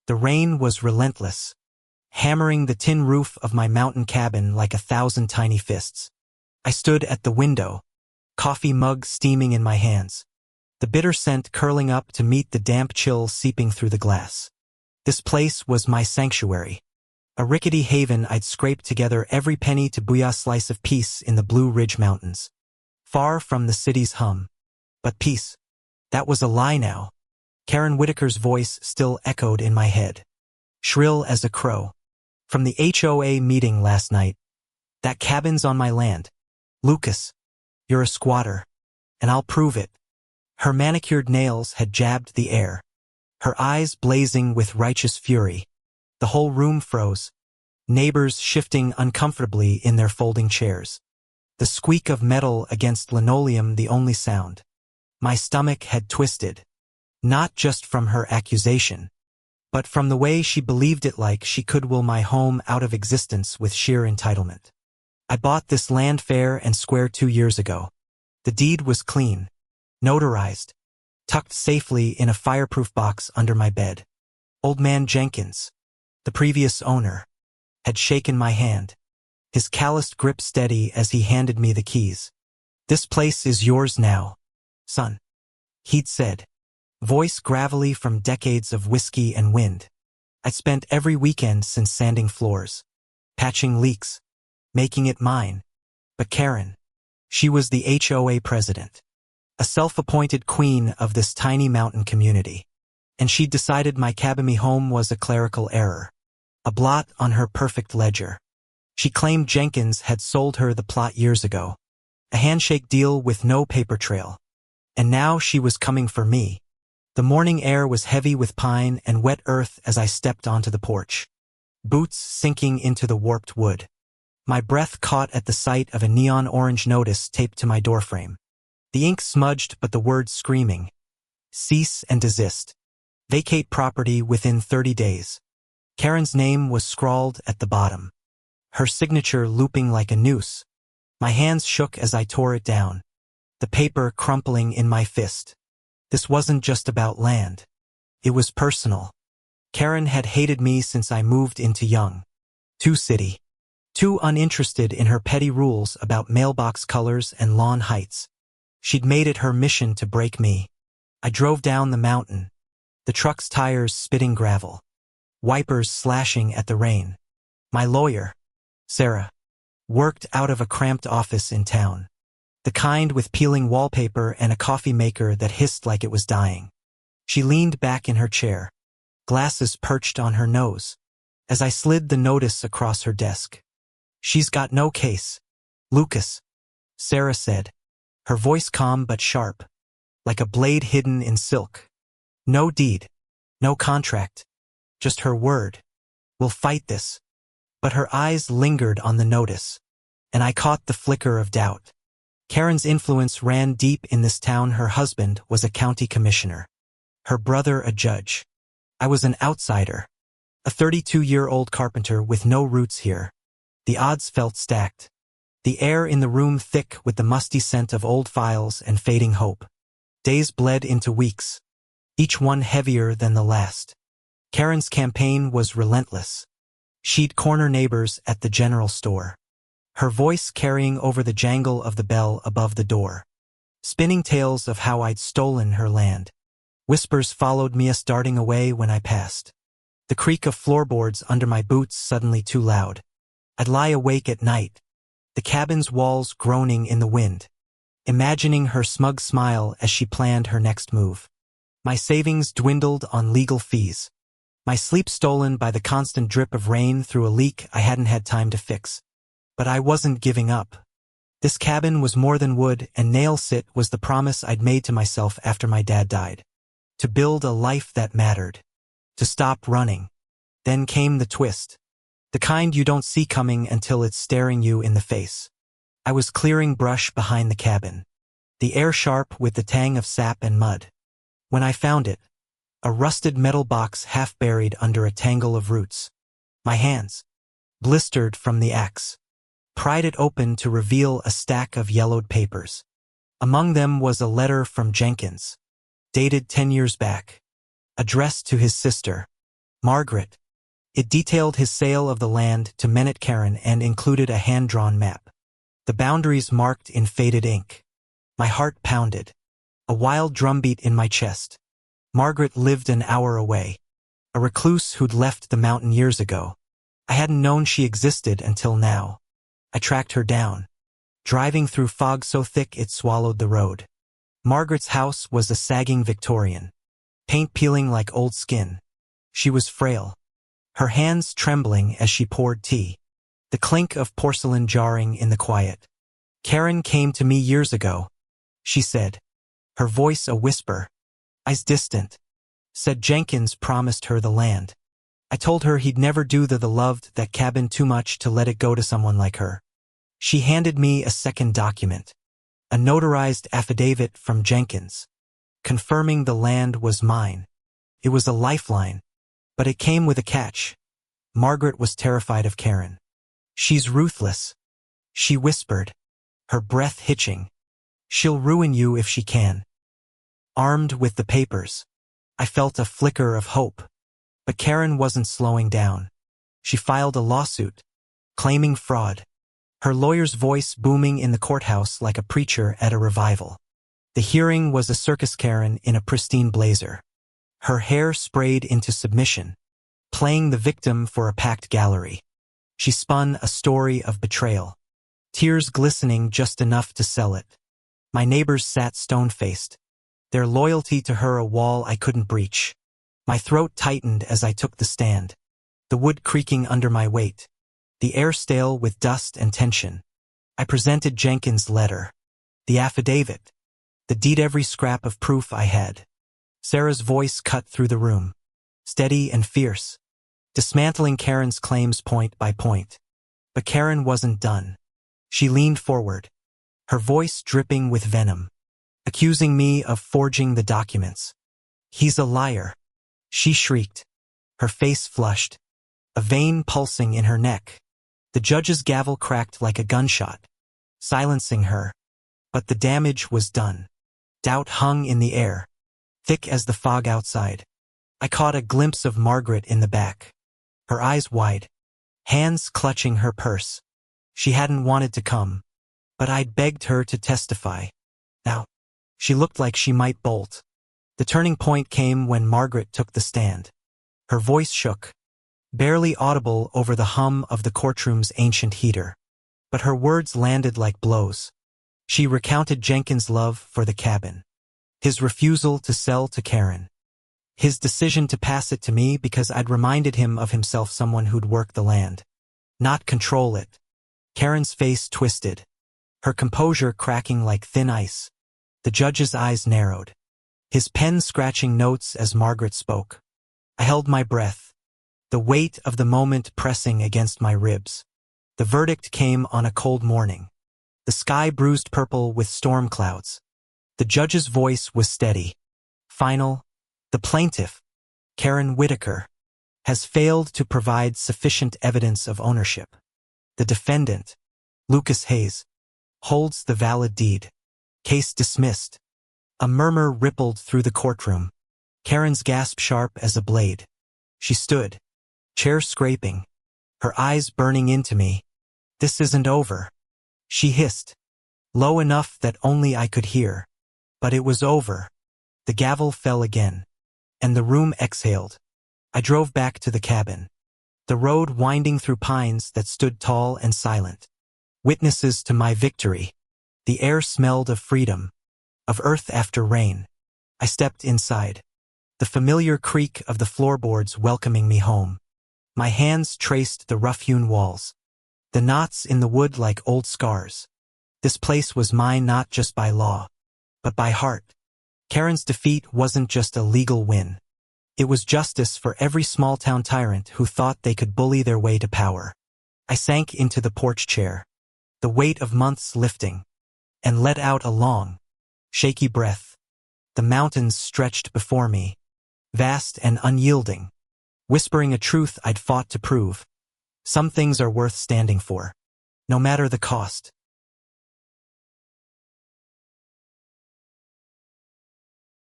The rain was relentless, hammering the tin roof of my mountain cabin like 1,000 tiny fists. I stood at the window, coffee mug steaming in my hands, the bitter scent curling up to meet the damp chill seeping through the glass. This place was my sanctuary, a rickety haven I'd scraped together every penny to buy a slice of peace in the Blue Ridge Mountains, far from the city's hum. But peace, that was a lie now. Karen Whitaker's voice still echoed in my head, shrill as a crow. From the HOA meeting last night. That cabin's on my land. Lucas, you're a squatter, and I'll prove it. Her manicured nails had jabbed the air, her eyes blazing with righteous fury. The whole room froze, neighbors shifting uncomfortably in their folding chairs. The squeak of metal against linoleum the only sound. My stomach had twisted, not just from her accusation, but from the way she believed it, like she could will my home out of existence with sheer entitlement. I bought this land fair and square 2 years ago. The deed was clean, notarized, tucked safely in a fireproof box under my bed. Old man Jenkins, the previous owner, had shaken my hand, his calloused grip steady as he handed me the keys. "This place is yours now, son," he'd said, voice gravelly from decades of whiskey and wind. I'd spent every weekend since sanding floors, patching leaks, making it mine. But Karen, she was the HOA president, a self-appointed queen of this tiny mountain community. And she'd decided my cabin home was a clerical error, a blot on her perfect ledger. She claimed Jenkins had sold her the plot years ago, a handshake deal with no paper trail. And now she was coming for me. The morning air was heavy with pine and wet earth as I stepped onto the porch, boots sinking into the warped wood. My breath caught at the sight of a neon orange notice taped to my doorframe. The ink smudged but the words screaming, "Cease and desist. Vacate property within 30 days. Karen's name was scrawled at the bottom, her signature looping like a noose. My hands shook as I tore it down, the paper crumpling in my fist. This wasn't just about land. It was personal. Karen had hated me since I moved into Young. Too city. Too uninterested in her petty rules about mailbox colors and lawn heights. She'd made it her mission to break me. I drove down the mountain, the truck's tires spitting gravel, wipers slashing at the rain. My lawyer, Sarah, worked out of a cramped office in town, the kind with peeling wallpaper and a coffee maker that hissed like it was dying. She leaned back in her chair, glasses perched on her nose, as I slid the notice across her desk. "She's got no case, Lucas," Sarah said, her voice calm but sharp, like a blade hidden in silk. "No deed, no contract, just her word. We'll fight this." But her eyes lingered on the notice, and I caught the flicker of doubt. Karen's influence ran deep in this town. Her husband was a county commissioner, her brother a judge. I was an outsider, a 32-year-old carpenter with no roots here. The odds felt stacked, the air in the room thick with the musty scent of old files and fading hope. Days bled into weeks, each one heavier than the last. Karen's campaign was relentless. She'd corner neighbors at the general store, her voice carrying over the jangle of the bell above the door, spinning tales of how I'd stolen her land. Whispers followed me, darting away when I passed, the creak of floorboards under my boots suddenly too loud. I'd lie awake at night, the cabin's walls groaning in the wind, imagining her smug smile as she planned her next move. My savings dwindled on legal fees, my sleep stolen by the constant drip of rain through a leak I hadn't had time to fix. But I wasn't giving up. This cabin was more than wood, and nail sit was the promise I'd made to myself after my dad died. To build a life that mattered. To stop running. Then came the twist. The kind you don't see coming until it's staring you in the face. I was clearing brush behind the cabin, the air sharp with the tang of sap and mud, when I found it, a rusted metal box half buried under a tangle of roots. My hands, blistered from the axe, pried it open to reveal a stack of yellowed papers. Among them was a letter from Jenkins, dated 10 years back, addressed to his sister, Margaret. It detailed his sale of the land to Karen and included a hand-drawn map. The boundaries marked in faded ink. My heart pounded. A wild drumbeat in my chest. Margaret lived an hour away. A recluse who'd left the mountain years ago. I hadn't known she existed until now. I tracked her down, driving through fog so thick it swallowed the road. Margaret's house was a sagging Victorian, paint peeling like old skin. She was frail, her hands trembling as she poured tea, the clink of porcelain jarring in the quiet. Karen came to me years ago, she said, her voice a whisper, eyes distant. Said Jenkins promised her the land. I told her he'd never do the loved that cabin too much to let it go to someone like her. She handed me a second document, a notarized affidavit from Jenkins, confirming the land was mine. It was a lifeline, but it came with a catch. Margaret was terrified of Karen. She's ruthless, she whispered, her breath hitching. She'll ruin you if she can. Armed with the papers, I felt a flicker of hope. But Karen wasn't slowing down. She filed a lawsuit, claiming fraud, her lawyer's voice booming in the courthouse like a preacher at a revival. The hearing was a circus Karen in a pristine blazer, her hair sprayed into submission, playing the victim for a packed gallery. She spun a story of betrayal, tears glistening just enough to sell it. My neighbors sat stone-faced, their loyalty to her a wall I couldn't breach. My throat tightened as I took the stand, the wood creaking under my weight, the air stale with dust and tension. I presented Jenkins' letter, the affidavit, the deed, every scrap of proof I had. Sarah's voice cut through the room, steady and fierce, dismantling Karen's claims point by point. But Karen wasn't done. She leaned forward, her voice dripping with venom, accusing me of forging the documents. He's a liar, she shrieked, her face flushed, a vein pulsing in her neck. The judge's gavel cracked like a gunshot, silencing her. But the damage was done. Doubt hung in the air, thick as the fog outside. I caught a glimpse of Margaret in the back, her eyes wide, hands clutching her purse. She hadn't wanted to come, but I'd begged her to testify. Now, she looked like she might bolt. The turning point came when Margaret took the stand. Her voice shook, barely audible over the hum of the courtroom's ancient heater. But her words landed like blows. She recounted Jenkins' love for the cabin, his refusal to sell to Karen, his decision to pass it to me because I'd reminded him of himself, someone who'd work the land, not control it. Karen's face twisted, her composure cracking like thin ice. The judge's eyes narrowed, his pen scratching notes as Margaret spoke. I held my breath, the weight of the moment pressing against my ribs. The verdict came on a cold morning, the sky bruised purple with storm clouds. The judge's voice was steady, final. The plaintiff, Karen Whitaker, has failed to provide sufficient evidence of ownership. The defendant, Lucas Hayes, holds the valid deed. Case dismissed. A murmur rippled through the courtroom. Karen's gasp sharp as a blade. She stood, chair scraping, her eyes burning into me. This isn't over, she hissed, low enough that only I could hear. But it was over. The gavel fell again, and the room exhaled. I drove back to the cabin, the road winding through pines that stood tall and silent, witnesses to my victory. The air smelled of freedom, of earth after rain. I stepped inside, the familiar creak of the floorboards welcoming me home. My hands traced the rough-hewn walls, the knots in the wood like old scars. This place was mine not just by law, but by heart. Karen's defeat wasn't just a legal win. It was justice for every small-town tyrant who thought they could bully their way to power. I sank into the porch chair, the weight of months lifting, and let out a long, shaky breath. The mountains stretched before me, vast and unyielding, whispering a truth I'd fought to prove. Some things are worth standing for, no matter the cost.